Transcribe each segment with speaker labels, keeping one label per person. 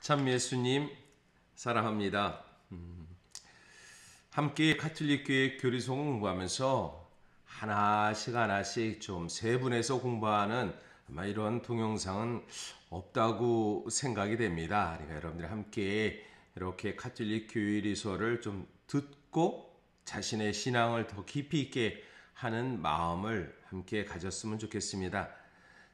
Speaker 1: 참 예수님 사랑합니다. 함께 가톨릭 교회 교리송 공부하면서 하나씩 좀 세분해서 공부하는 아마 이런 동영상은 없다고 생각이 됩니다. 그러니까 여러분들이 함께 이렇게 가톨릭 교리서를 좀 듣고 자신의 신앙을 더 깊이 있게 하는 마음을 함께 가졌으면 좋겠습니다.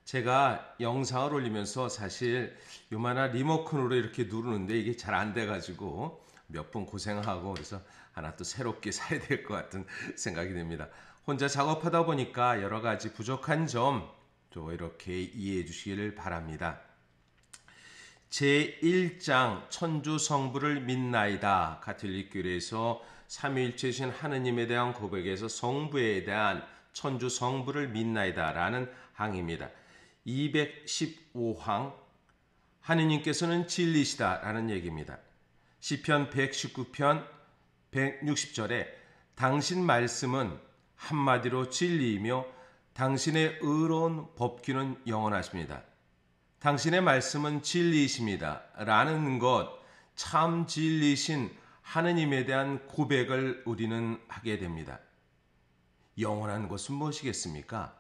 Speaker 1: 제가 영상을 올리면서 사실 요만한 리모컨으로 이렇게 누르는데 이게 잘 안 돼가지고 몇 번 고생하고 그래서 하나 또 새롭게 사야 될 것 같은 생각이 듭니다. 혼자 작업하다 보니까 여러 가지 부족한 점 또 이렇게 이해해 주시기를 바랍니다. 제1장 천주 성부를 믿나이다. 가톨릭 교리에서 삼위일체신 하느님에 대한 고백에서 성부에 대한 천주 성부를 믿나이다 라는 항입니다. 215항 하느님께서는 진리시다 라는 얘기입니다. 시편 119편 160절에 당신 말씀은 한마디로 진리이며 당신의 의로운 법규는 영원하십니다. 당신의 말씀은 진리이십니다 라는 것, 참 진리신 하느님에 대한 고백을 우리는 하게 됩니다. 영원한 것은 무엇이겠습니까?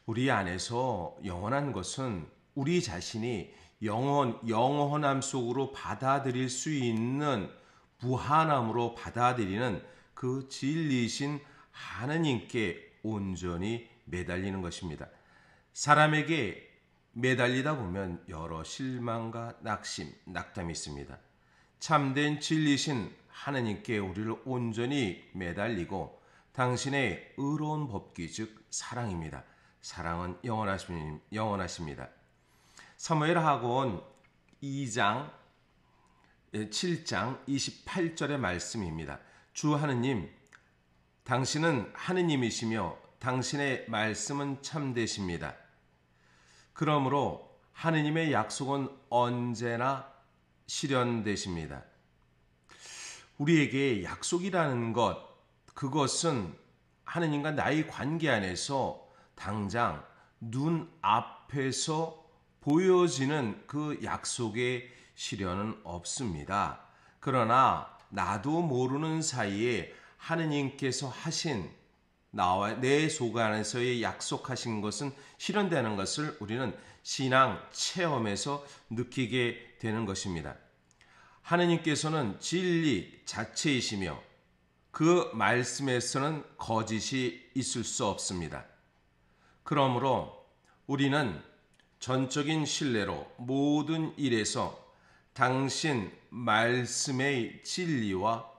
Speaker 1: 우리 안에서 영원한 것은 우리 자신이 영원함 속으로 받아들일 수 있는 무한함으로 받아들이는 그 진리이신 하느님께 온전히 매달리는 것입니다. 사람에게 매달리다 보면 여러 실망과 낙담이 있습니다. 참된 진리신 하느님께 우리를 온전히 매달리고 당신의 의로운 법규 즉 사랑입니다. 사랑은 영원하십니다. 사무엘하고는 2장 7장 28절의 말씀입니다. 주 하느님, 당신은 하느님이시며 당신의 말씀은 참되십니다. 그러므로 하느님의 약속은 언제나 실현되십니다. 우리에게 약속이라는 것, 그것은 하느님과 나의 관계 안에서 당장 눈앞에서 보여지는 그 약속의 실현은 없습니다. 그러나 나도 모르는 사이에 하느님께서 하신 나와 내 속 안에서의 약속하신 것은 실현되는 것을 우리는 신앙 체험에서 느끼게 되는 것입니다. 하느님께서는 진리 자체이시며 그 말씀에서는 거짓이 있을 수 없습니다. 그러므로 우리는 전적인 신뢰로 모든 일에서 당신 말씀의 진리와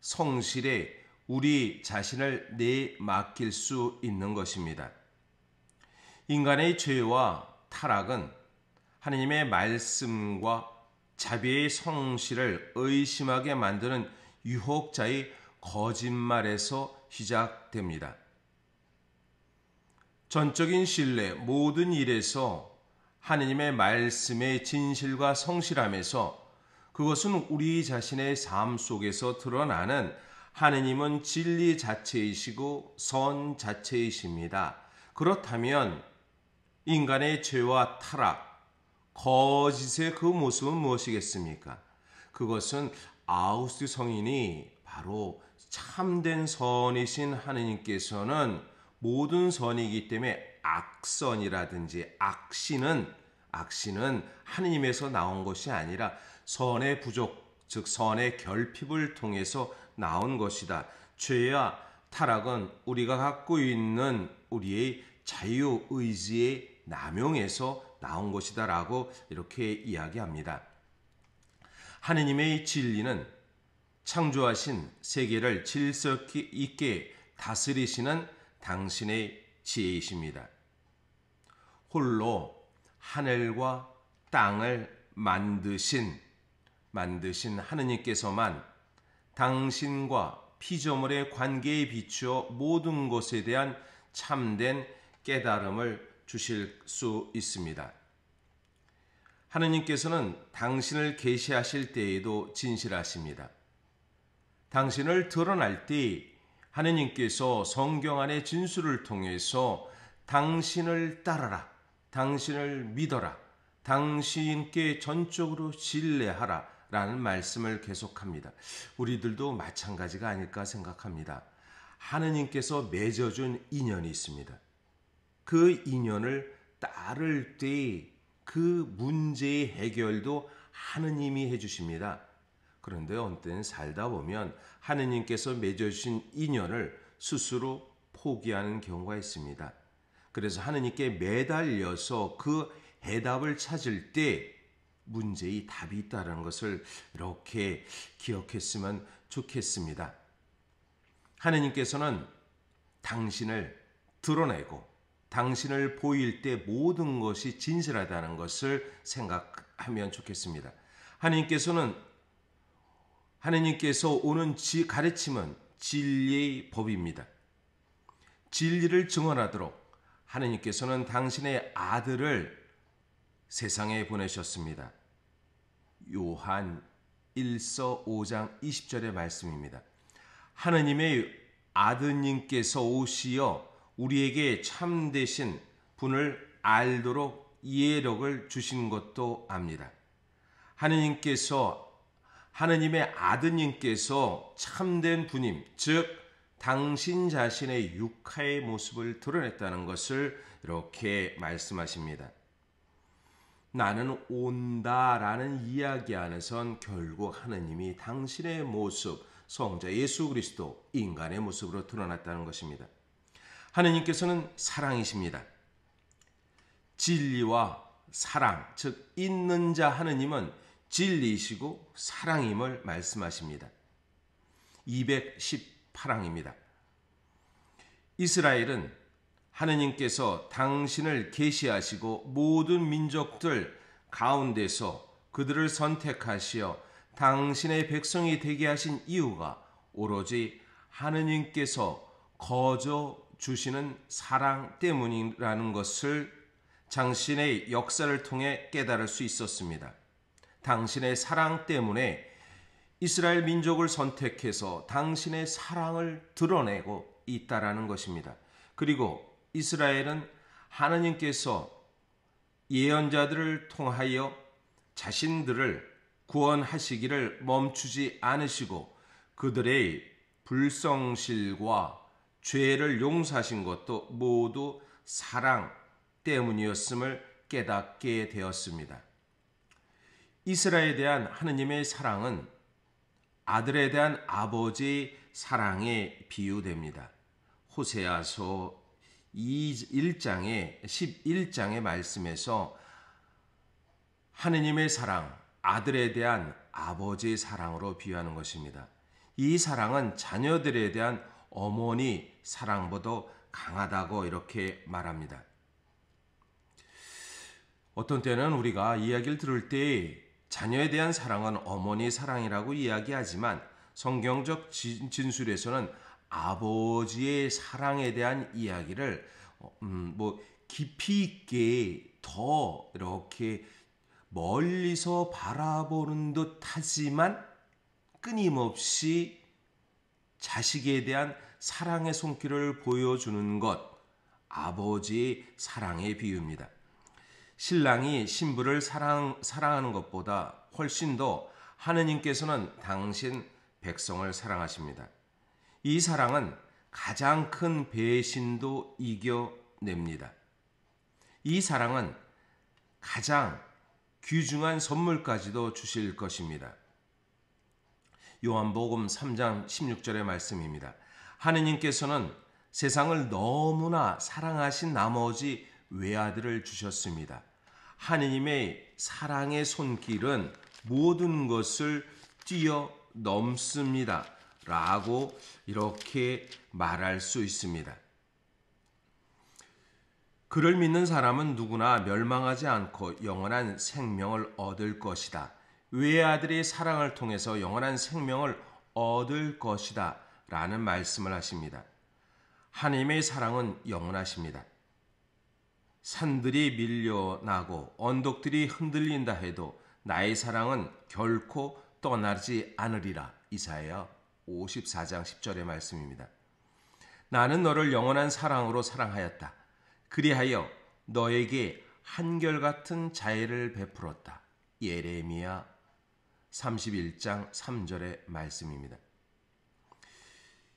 Speaker 1: 성실에 우리 자신을 내맡길 수 있는 것입니다. 인간의 죄와 타락은 하느님의 말씀과 자비의 성실을 의심하게 만드는 유혹자의 거짓말에서 시작됩니다. 전적인 신뢰, 모든 일에서 하느님의 말씀의 진실과 성실함에서 그것은 우리 자신의 삶 속에서 드러나는 하느님은 진리 자체이시고 선 자체이십니다. 그렇다면 인간의 죄와 타락, 거짓의 그 모습은 무엇이겠습니까? 그것은 아우구스트 성인이 바로 참된 선이신 하느님께서는 모든 선이기 때문에 악선이라든지 악신은 하느님에서 나온 것이 아니라 선의 부족, 즉 선의 결핍을 통해서 나온 것이다. 죄와 타락은 우리가 갖고 있는 우리의 자유의지의 남용에서 나온 것이다 라고 이렇게 이야기합니다. 하느님의 진리는 창조하신 세계를 질서 있게 다스리시는 당신의 지혜이십니다. 홀로 하늘과 땅을 만드신 하느님께서만 당신과 피조물의 관계에 비추어 모든 것에 대한 참된 깨달음을 주실 수 있습니다. 하느님께서는 당신을 계시하실 때에도 진실하십니다. 당신을 드러날 때 하느님께서 성경 안의 진술을 통해서 당신을 따르라, 당신을 믿어라, 당신께 전적으로 신뢰하라 라는 말씀을 계속합니다. 우리들도 마찬가지가 아닐까 생각합니다. 하느님께서 맺어준 인연이 있습니다. 그 인연을 따를 때 그 문제의 해결도 하느님이 해주십니다. 그런데 어느 때는 살다 보면 하느님께서 맺어주신 인연을 스스로 포기하는 경우가 있습니다. 그래서 하느님께 매달려서 그 해답을 찾을 때 문제의 답이 있다는 것을 이렇게 기억했으면 좋겠습니다. 하느님께서는 당신을 드러내고 당신을 보일 때 모든 것이 진실하다는 것을 생각하면 좋겠습니다. 하느님께서 오는 가르침은 진리의 법입니다. 진리를 증언하도록 하느님께서는 당신의 아들을 세상에 보내셨습니다. 요한 1서 5장 20절의 말씀입니다. 하느님의 아드님께서 오시어 우리에게 참되신 분을 알도록 이해력을 주신 것도 압니다. 하느님의 아드님께서 참된 분임, 즉 당신 자신의 육하의 모습을 드러냈다는 것을 이렇게 말씀하십니다. 나는 온다라는 이야기 안에선 결국 하느님이 당신의 모습, 성자 예수 그리스도 인간의 모습으로 드러났다는 것입니다. 하느님께서는 사랑이십니다. 진리와 사랑, 즉 있는 자 하느님은 진리이시고 사랑임을 말씀하십니다. 218항입니다. 이스라엘은 하느님께서 당신을 계시하시고 모든 민족들 가운데서 그들을 선택하시어 당신의 백성이 되게 하신 이유가 오로지 하느님께서 거저 주시는 사랑 때문이라는 것을 당신의 역사를 통해 깨달을 수 있었습니다. 당신의 사랑 때문에 이스라엘 민족을 선택해서 당신의 사랑을 드러내고 있다라는 것입니다. 그리고 이스라엘은 하느님께서 예언자들을 통하여 자신들을 구원하시기를 멈추지 않으시고 그들의 불성실과 죄를 용서하신 것도 모두 사랑 때문이었음을 깨닫게 되었습니다. 이스라엘에 대한 하느님의 사랑은 아들에 대한 아버지의 사랑에 비유됩니다. 호세아서 1장의 11장의 말씀에서 하느님의 사랑, 아들에 대한 아버지의 사랑으로 비유하는 것입니다. 이 사랑은 자녀들에 대한 어머니 사랑보다 강하다고 이렇게 말합니다. 어떤 때는 우리가 이야기를 들을 때 자녀에 대한 사랑은 어머니 사랑이라고 이야기하지만 성경적 진술에서는 아버지의 사랑에 대한 이야기를 깊이 있게 더 이렇게 멀리서 바라보는 듯 하지만 끊임없이 자식에 대한 사랑의 손길을 보여주는 것, 아버지의 사랑의 비유입니다. 신랑이 신부를 사랑하는 것보다 훨씬 더 하느님께서는 당신 백성을 사랑하십니다. 이 사랑은 가장 큰 배신도 이겨냅니다. 이 사랑은 가장 귀중한 선물까지도 주실 것입니다. 요한복음 3장 16절의 말씀입니다. 하느님께서는 세상을 너무나 사랑하신 나머지 외아들을 주셨습니다. 하느님의 사랑의 손길은 모든 것을 뛰어넘습니다. 라고 이렇게 말할 수 있습니다. 그를 믿는 사람은 누구나 멸망하지 않고 영원한 생명을 얻을 것이다. 외아들의 사랑을 통해서 영원한 생명을 얻을 것이다. 라는 말씀을 하십니다. 하나님의 사랑은 영원하십니다. 산들이 밀려나고 언덕들이 흔들린다 해도 나의 사랑은 결코 떠나지 않으리라. 이사야 54장 10절의 말씀입니다. 나는 너를 영원한 사랑으로 사랑하였다. 그리하여 너에게 한결같은 자애를 베풀었다. 예레미야 31장 3절의 말씀입니다.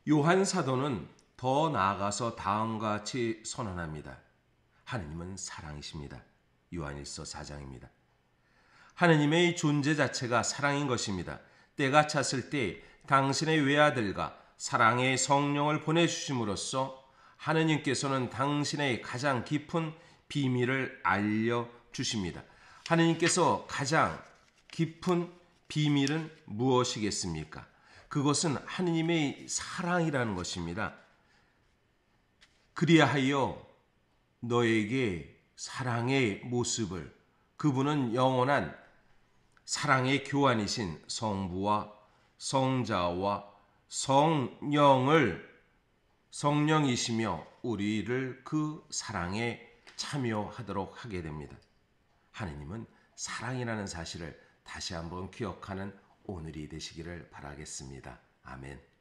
Speaker 1: 요한 사도는 더 나아가서 다음과 같이 선언합니다. 하느님은 사랑이십니다. 요한일서 4장입니다. 하느님의 존재 자체가 사랑인 것입니다. 때가 찼을 때 당신의 외아들과 사랑의 성령을 보내주심으로써 하느님께서는 당신의 가장 깊은 비밀을 알려주십니다. 하느님께서 가장 깊은 비밀은 무엇이겠습니까? 그것은 하느님의 사랑이라는 것입니다. 그리하여 너에게 사랑의 모습을, 그분은 영원한 사랑의 교환이신 성부와 성자와 성령이시며 우리를 그 사랑에 참여하도록 하게 됩니다. 하느님은 사랑이라는 사실을 다시 한번 기억하는 오늘이 되시기를 바라겠습니다. 아멘.